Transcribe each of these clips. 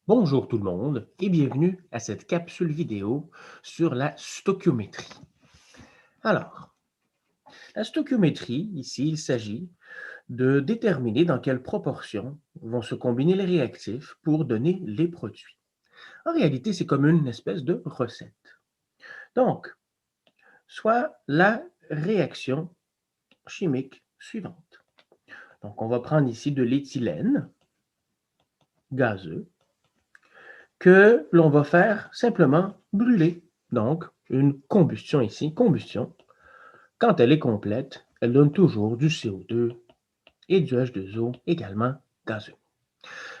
Bonjour tout le monde et bienvenue à cette capsule vidéo sur la stoichiométrie. Alors, la stoichiométrie, ici, il s'agit de déterminer dans quelle proportion vont se combiner les réactifs pour donner les produits. En réalité, c'est comme une espèce de recette. Donc, soit la réaction chimique suivante. Donc, on va prendre ici de l'éthylène gazeux que l'on va faire simplement brûler. Donc, une combustion ici, combustion. Quand elle est complète, elle donne toujours du CO2 et du H2O également gazeux.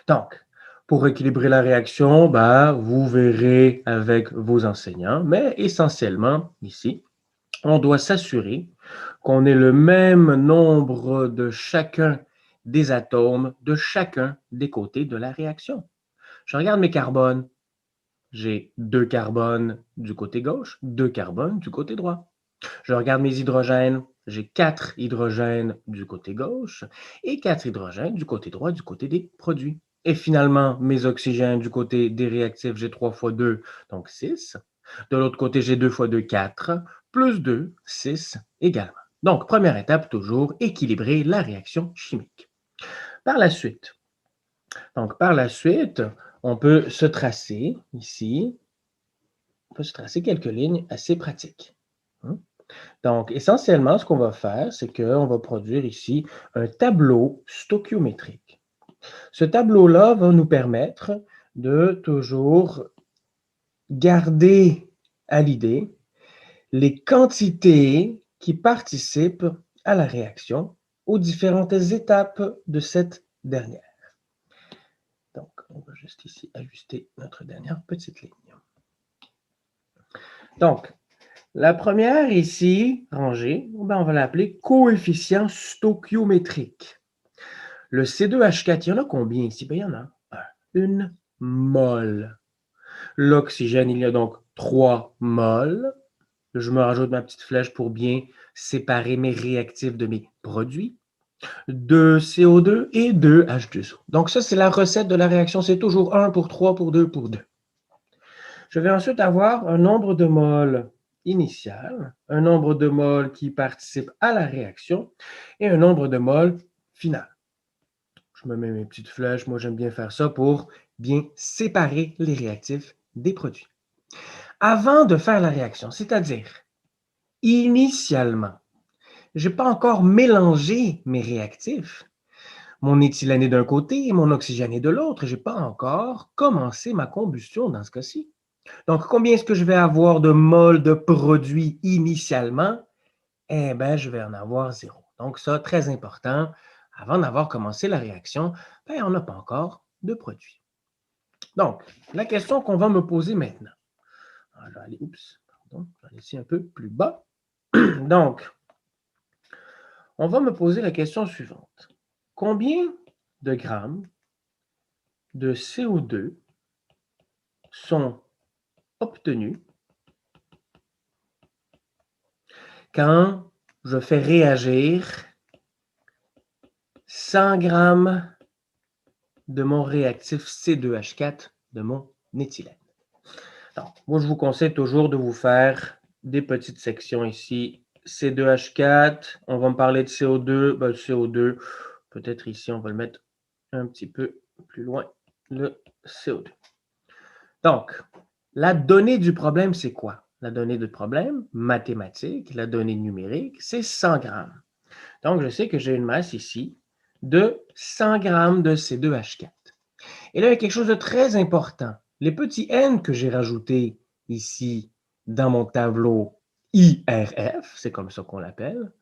Donc, pour équilibrer la réaction, vous verrez avec vos enseignants, mais essentiellement, ici, on doit s'assurer qu'on ait le même nombre de chacun des atomes de chacun des côtés de la réaction. Je regarde mes carbones. J'ai 2 carbones du côté gauche, 2 carbones du côté droit. Je regarde mes hydrogènes. J'ai 4 hydrogènes du côté gauche et 4 hydrogènes du côté droit, du côté des produits. Et finalement, mes oxygènes du côté des réactifs, j'ai 3 fois 2, donc 6. De l'autre côté, j'ai 2 fois 2, 4, plus 2, 6 également. Donc, première étape, toujours équilibrer la réaction chimique. Par la suite, on peut se tracer ici, on peut se tracer quelques lignes assez pratiques. Donc, essentiellement, ce qu'on va faire, c'est qu'on va produire ici un tableau stoichiométrique. Ce tableau-là va nous permettre de toujours garder à l'idée les quantités qui participent à la réaction aux différentes étapes de cette dernière. Donc, on va juste ici ajuster notre dernière petite ligne. Donc, la première ici, rangée, on va l'appeler coefficient stoichiométrique. Le C2H4, il y en a combien ici? Il y en a une mole. L'oxygène, il y a donc 3 moles. Je me rajoute ma petite flèche pour bien séparer mes réactifs de mes produits. 2 CO2 et 2 H2O. Donc ça, c'est la recette de la réaction. C'est toujours 1 pour 3 pour 2 pour 2. Je vais ensuite avoir un nombre de moles initial, un nombre de moles qui participent à la réaction et un nombre de moles final. Je me mets mes petites flèches. Moi, j'aime bien faire ça pour bien séparer les réactifs des produits. Avant de faire la réaction, c'est-à-dire initialement, je n'ai pas encore mélangé mes réactifs. Mon éthylène est d'un côté et mon oxygène est de l'autre. Je n'ai pas encore commencé ma combustion dans ce cas-ci. Donc, combien est-ce que je vais avoir de moles de produit initialement? Eh bien, je vais en avoir 0. Donc, ça, très important. Avant d'avoir commencé la réaction, on n'a pas encore de produit. Donc, la question qu'on va me poser maintenant. Je vais aller, je vais aller ici un peu plus bas. Donc, on va me poser la question suivante. Combien de grammes de CO2 sont obtenus quand je fais réagir 100 grammes de mon réactif C2H4 de mon éthylène? Donc, moi, je vous conseille toujours de vous faire des petites sections ici. C2H4, on va me parler de CO2. Le CO2, peut-être ici, on va le mettre un petit peu plus loin, le CO2. Donc, la donnée du problème, c'est quoi? La donnée du problème mathématique, la donnée numérique, c'est 100 grammes. Donc, je sais que j'ai une masse ici de 100 grammes de C2H4. Et là, il y a quelque chose de très important. Les petits N que j'ai rajoutés ici dans mon tableau IRF, c'est comme ça qu'on l'appelle,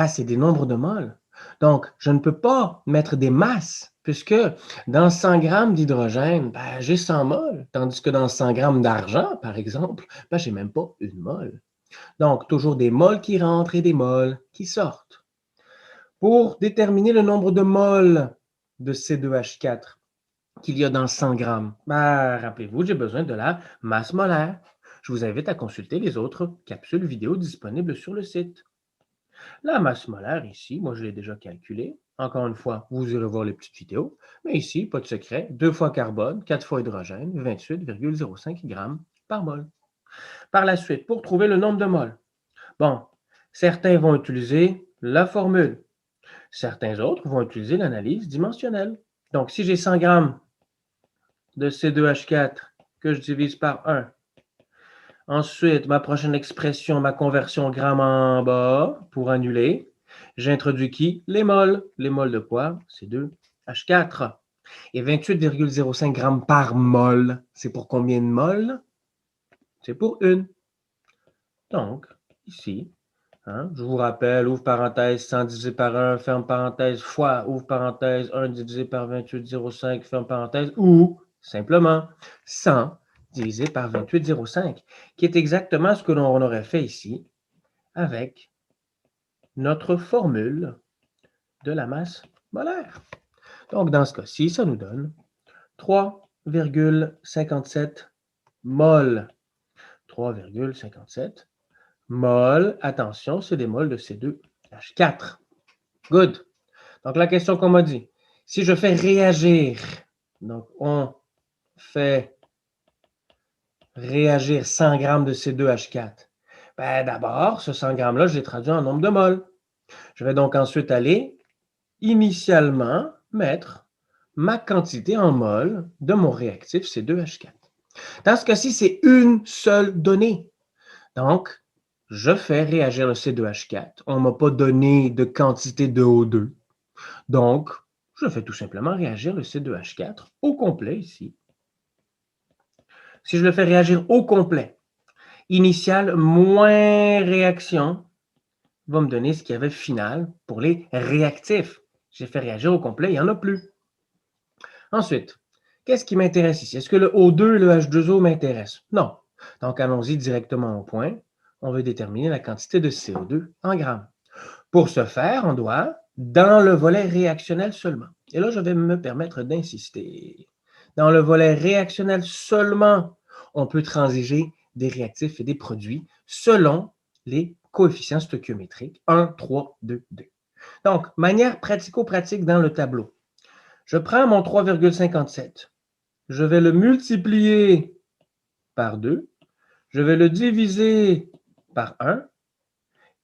c'est des nombres de moles. Donc, je ne peux pas mettre des masses, puisque dans 100 grammes d'hydrogène, j'ai 100 moles, tandis que dans 100 grammes d'argent, par exemple, je n'ai même pas une mole. Donc, toujours des moles qui rentrent et des moles qui sortent. Pour déterminer le nombre de moles de C2H4 qu'il y a dans 100 grammes, rappelez-vous, j'ai besoin de la masse molaire. Je vous invite à consulter les autres capsules vidéo disponibles sur le site. La masse molaire ici, moi je l'ai déjà calculée. Encore une fois, vous irez voir les petites vidéos. Mais ici, pas de secret, 2 fois carbone, 4 fois hydrogène, 28,05 grammes par mol. Par la suite, pour trouver le nombre de moles, bon, certains vont utiliser la formule. Certains autres vont utiliser l'analyse dimensionnelle. Donc, si j'ai 100 grammes de C2H4 que je divise par 1, ensuite, ma prochaine expression, ma conversion gramme en bas pour annuler, j'introduis qui? Les moles. Les moles de quoi? C2H4. Et 28,05 grammes par mol, c'est pour combien de moles? C'est pour une. Donc, ici, je vous rappelle, ouvre parenthèse, 100 divisé par 1, ferme parenthèse, fois, ouvre parenthèse, 1 divisé par 28,05, ferme parenthèse, ou simplement 100 divisé par 28,05, qui est exactement ce que l'on aurait fait ici avec notre formule de la masse molaire. Donc, dans ce cas-ci, ça nous donne 3,57 mol. 3,57 mol. Attention, c'est des mols de C2H4. Good. Donc, la question qu'on m'a dit, si je fais réagir, donc on fait réagir 100 grammes de C2H4, ben d'abord, ce 100 grammes-là, je l'ai traduit en nombre de moles. Je vais donc ensuite aller, initialement, mettre ma quantité en mol de mon réactif C2H4. Dans ce cas-ci, c'est une seule donnée. Donc, je fais réagir le C2H4. On ne m'a pas donné de quantité de O2. Donc, je fais tout simplement réagir le C2H4 au complet ici. Si je le fais réagir au complet, initial moins réaction va me donner ce qu'il y avait final pour les réactifs. J'ai fait réagir au complet, il n'y en a plus. Ensuite, qu'est-ce qui m'intéresse ici? Est-ce que le O2 et le H2O m'intéressent? Non. Donc, allons-y directement au point. On veut déterminer la quantité de CO2 en grammes. Pour ce faire, on doit, dans le volet réactionnel seulement, et là, je vais me permettre d'insister, dans le volet réactionnel seulement, on peut transiger des réactifs et des produits selon les coefficients stoichiométriques 1, 3, 2, 2. Donc, manière pratico-pratique dans le tableau. Je prends mon 3,57. Je vais le multiplier par 2. Je vais le diviser par 1.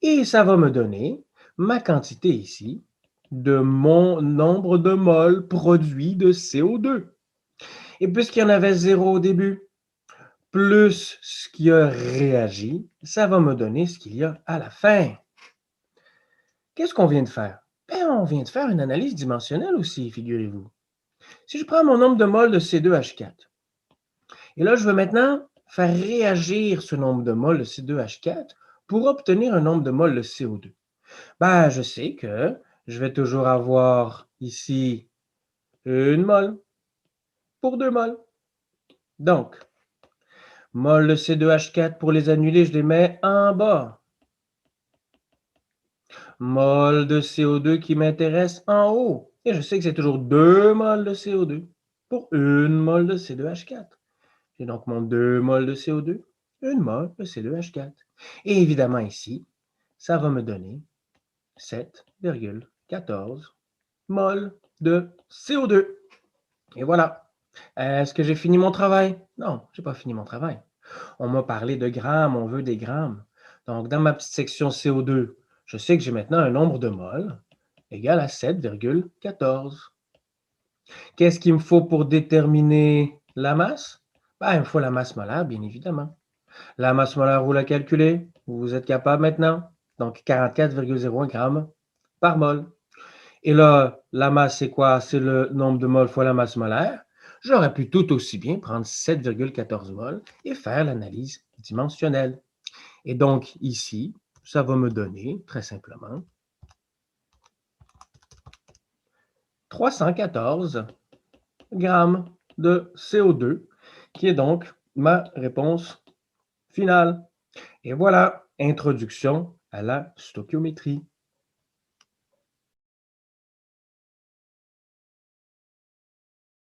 Et ça va me donner ma quantité ici de mon nombre de moles produits de CO2. Et puisqu'il y en avait 0 au début, plus ce qui a réagi, ça va me donner ce qu'il y a à la fin. Qu'est-ce qu'on vient de faire? Ben, on vient de faire une analyse dimensionnelle aussi, figurez-vous. Si je prends mon nombre de moles de C2H4, et là, je veux maintenant faire réagir ce nombre de moles de C2H4 pour obtenir un nombre de moles de CO2. Ben, je sais que je vais toujours avoir ici une mole pour 2 moles. Donc, mol de C2H4 pour les annuler, je les mets en bas. Mol de CO2 qui m'intéresse en haut. Et je sais que c'est toujours 2 moles de CO2 pour 1 mol de C2H4. J'ai donc mon 2 moles de CO2, 1 mol de C2H4. Et évidemment ici, ça va me donner 7,14 mol de CO2. Et voilà. Est-ce que j'ai fini mon travail? Non, je n'ai pas fini mon travail. On m'a parlé de grammes, on veut des grammes. Donc, dans ma petite section CO2, je sais que j'ai maintenant un nombre de moles égal à 7,14. Qu'est-ce qu'il me faut pour déterminer la masse? Ben, il me faut la masse molaire, bien évidemment. La masse molaire, vous la calculez? Vous êtes capable maintenant? Donc, 44,01 grammes par mol. Et là, la masse, c'est quoi? C'est le nombre de moles fois la masse molaire. J'aurais pu tout aussi bien prendre 7,14 moles et faire l'analyse dimensionnelle. Et donc, ici, ça va me donner, très simplement, 314 grammes de CO2, qui est donc ma réponse finale. Et voilà, introduction à la stoichiométrie.